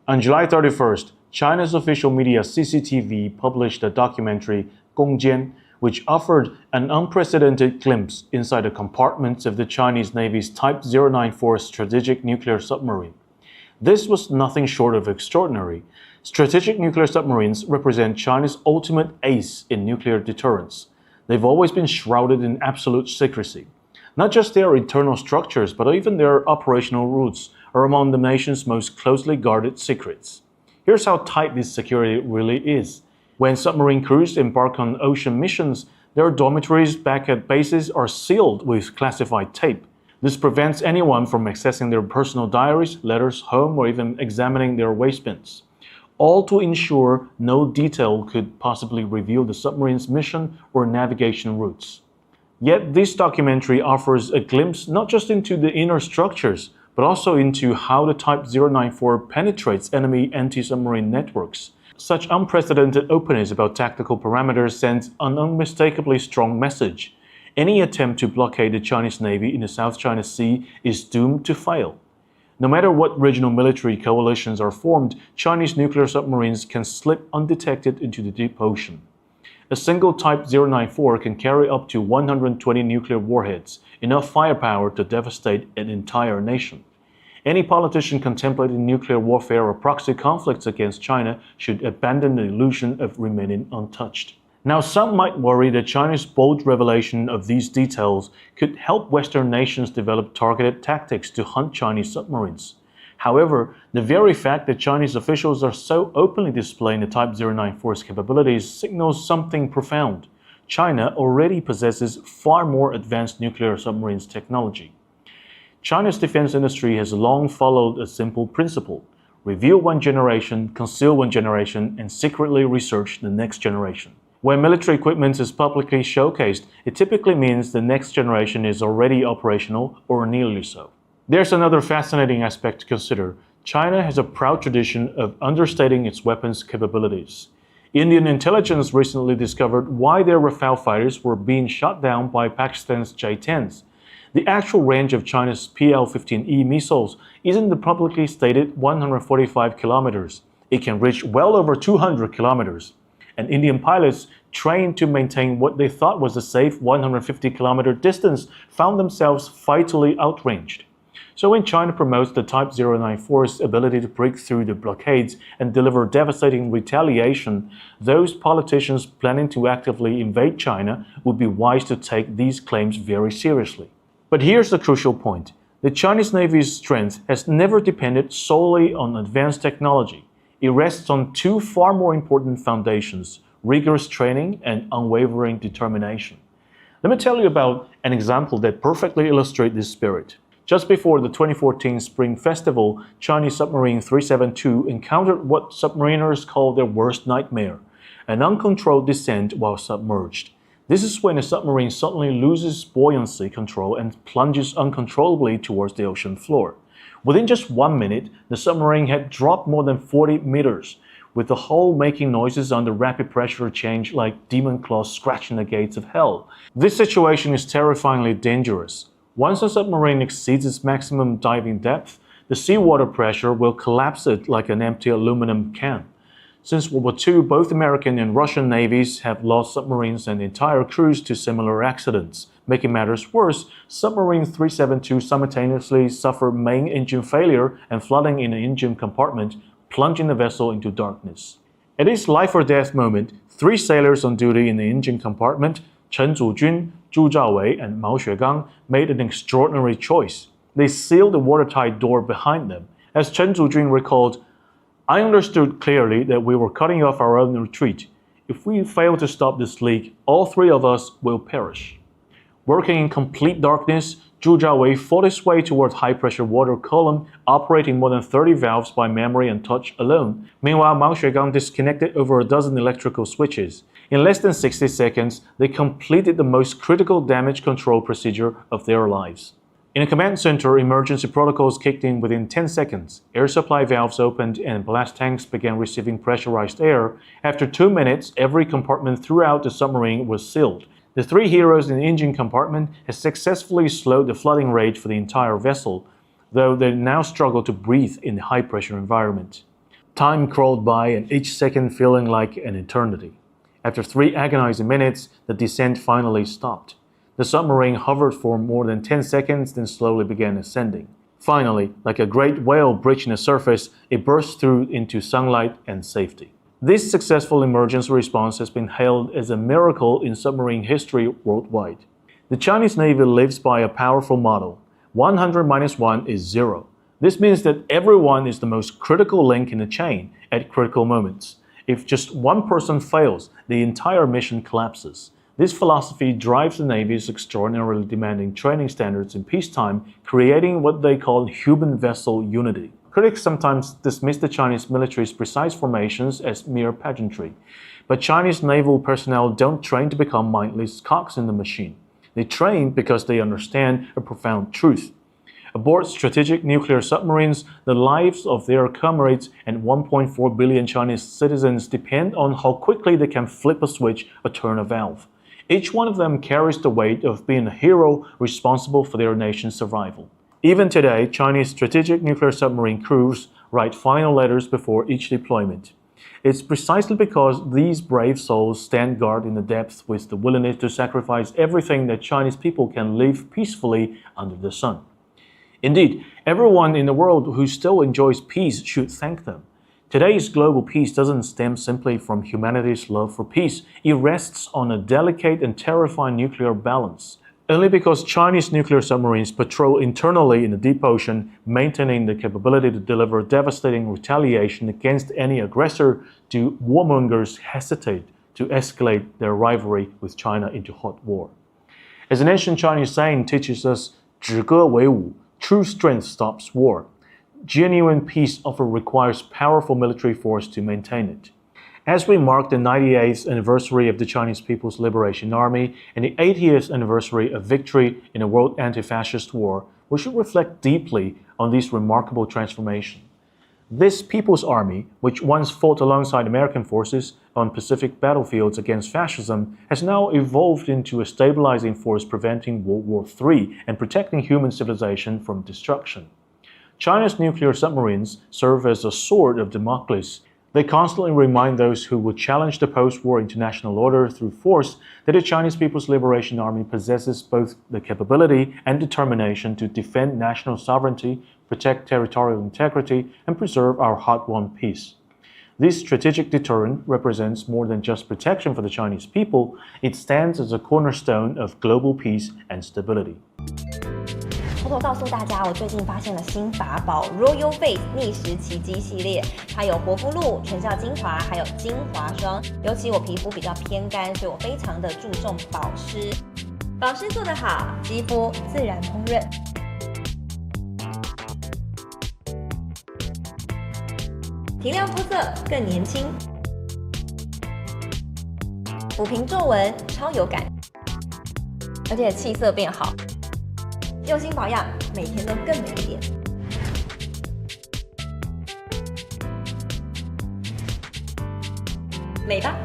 On July 31st, China's official media CCTV published a documentary, Gongjian, which offered an unprecedented glimpse inside the compartments of the Chinese Navy's Type 094 strategic nuclear submarine. This was nothing short of extraordinary. Strategic nuclear submarines represent China's ultimate ace in nuclear deterrence. They've always been shrouded in absolute secrecy. Not just their internal structures, but even their operational routes are among the nation's most closely guarded secrets. Here's how tight this security really is. When submarine crews embark on ocean missions, their dormitories back at bases are sealed with classified tape. This prevents anyone from accessing their personal diaries, letters home, or even examining their waistbands. All to ensure no detail could possibly reveal the submarine's mission or navigation routes. Yet this documentary offers a glimpse not just into the inner structures, but also into how the Type 094 penetrates enemy anti-submarine networks. Such unprecedented openness about tactical parameters sends an unmistakably strong message. Any attempt to blockade the Chinese Navy in the South China Sea is doomed to fail. No matter what regional military coalitions are formed, Chinese nuclear submarines can slip undetected into the deep ocean. A single Type 094 can carry up to 120 nuclear warheads, enough firepower to devastate an entire nation. Any politician contemplating nuclear warfare or proxy conflicts against China should abandon the illusion of remaining untouched. Now, some might worry that China's bold revelation of these details could help Western nations develop targeted tactics to hunt Chinese submarines. However, the very fact that Chinese officials are so openly displaying the Type 094's capabilities signals something profound. China already possesses far more advanced nuclear submarines technology. China's defense industry has long followed a simple principle: reveal one generation, conceal one generation, and secretly research the next generation. When military equipment is publicly showcased, it typically means the next generation is already operational or nearly so. There's another fascinating aspect to consider. China has a proud tradition of understating its weapons capabilities. Indian intelligence recently discovered why their Rafale fighters were being shot down by Pakistan's J-10s. The actual range of China's PL-15E missiles isn't the publicly stated 145 kilometers. It can reach well over 200 kilometers. And Indian pilots trained to maintain what they thought was a safe 150-kilometer distance found themselves vitally outranged. So when China promotes the Type 094's ability to break through the blockades and deliver devastating retaliation, those politicians planning to actively invade China would be wise to take these claims very seriously. But here's the crucial point. The Chinese Navy's strength has never depended solely on advanced technology. It rests on two far more important foundations: rigorous training and unwavering determination. Let me tell you about an example that perfectly illustrates this spirit. Just before the 2014 Spring Festival, Chinese submarine 372 encountered what submariners call their worst nightmare: an uncontrolled descent while submerged. This is when a submarine suddenly loses buoyancy control and plunges uncontrollably towards the ocean floor. Within just 1 minute, the submarine had dropped more than 40 meters, with the hull making noises under rapid pressure change like demon claws scratching the gates of hell. This situation is terrifyingly dangerous. Once a submarine exceeds its maximum diving depth, the seawater pressure will collapse it like an empty aluminum can. Since World War II, both American and Russian navies have lost submarines and entire crews to similar accidents. Making matters worse, Submarine 372 simultaneously suffered main engine failure and flooding in the engine compartment, plunging the vessel into darkness. At this life-or-death moment, 3 sailors on duty in the engine compartment, Chen Zujun, Zhu Zhaowei, and Mao Xuegang, made an extraordinary choice. They sealed the watertight door behind them. As Chen Zujun recalled, "I understood clearly that we were cutting off our own retreat. If we fail to stop this leak, all 3 of us will perish." Working in complete darkness, Zhu Zhaowei fought his way toward high-pressure water column, operating more than 30 valves by memory and touch alone. Meanwhile, Mao Xuegang disconnected over a dozen electrical switches. In less than 60 seconds, they completed the most critical damage control procedure of their lives. In a command center, emergency protocols kicked in within 10 seconds. Air supply valves opened and blast tanks began receiving pressurized air. After 2 minutes, every compartment throughout the submarine was sealed. The 3 heroes in the engine compartment had successfully slowed the flooding rate for the entire vessel, though they now struggle to breathe in the high-pressure environment. Time crawled by and each second feeling like an eternity. After 3 agonizing minutes, the descent finally stopped. The submarine hovered for more than 10 seconds, then slowly began ascending. Finally, like a great whale breaching the surface, it burst through into sunlight and safety. This successful emergency response has been hailed as a miracle in submarine history worldwide. The Chinese Navy lives by a powerful motto: 100 minus 1 is 0. This means that everyone is the most critical link in the chain at critical moments. If just one person fails, the entire mission collapses. This philosophy drives the Navy's extraordinarily demanding training standards in peacetime, creating what they call human vessel unity. Critics sometimes dismiss the Chinese military's precise formations as mere pageantry. But Chinese naval personnel don't train to become mindless cogs in the machine. They train because they understand a profound truth. Aboard strategic nuclear submarines, the lives of their comrades and 1.4 billion Chinese citizens depend on how quickly they can flip a switch or turn a valve. Each one of them carries the weight of being a hero responsible for their nation's survival. Even today, Chinese strategic nuclear submarine crews write final letters before each deployment. It's precisely because these brave souls stand guard in the depths with the willingness to sacrifice everything that Chinese people can live peacefully under the sun. Indeed, everyone in the world who still enjoys peace should thank them. Today's global peace doesn't stem simply from humanity's love for peace. It rests on a delicate and terrifying nuclear balance. Only because Chinese nuclear submarines patrol internally in the deep ocean, maintaining the capability to deliver devastating retaliation against any aggressor, do warmongers hesitate to escalate their rivalry with China into hot war. As an ancient Chinese saying teaches us, 止戈为武, true strength stops war. Genuine peace often requires powerful military force to maintain it. As we mark the 98th anniversary of the Chinese People's Liberation Army and the 80th anniversary of victory in the World Anti-Fascist War, we should reflect deeply on this remarkable transformation. This People's Army, which once fought alongside American forces on Pacific battlefields against fascism, has now evolved into a stabilizing force preventing World War III and protecting human civilization from destruction. China's nuclear submarines serve as a sword of Damocles. They constantly remind those who would challenge the post-war international order through force that the Chinese People's Liberation Army possesses both the capability and determination to defend national sovereignty, protect territorial integrity, and preserve our hard-won peace. This strategic deterrent represents more than just protection for the Chinese people. It stands as a cornerstone of global peace and stability. 偷偷告诉大家，我最近发现了新法宝 Royal Face 逆时奇迹系列，它有活肤露、全效精华，还有精华霜。尤其我皮肤比较偏干，所以我非常的注重保湿。保湿做得好，肌肤自然烹饪。提亮肤色更年轻，抚平皱纹超有感，而且气色变好。用心保养，每天都更美一点。美吧。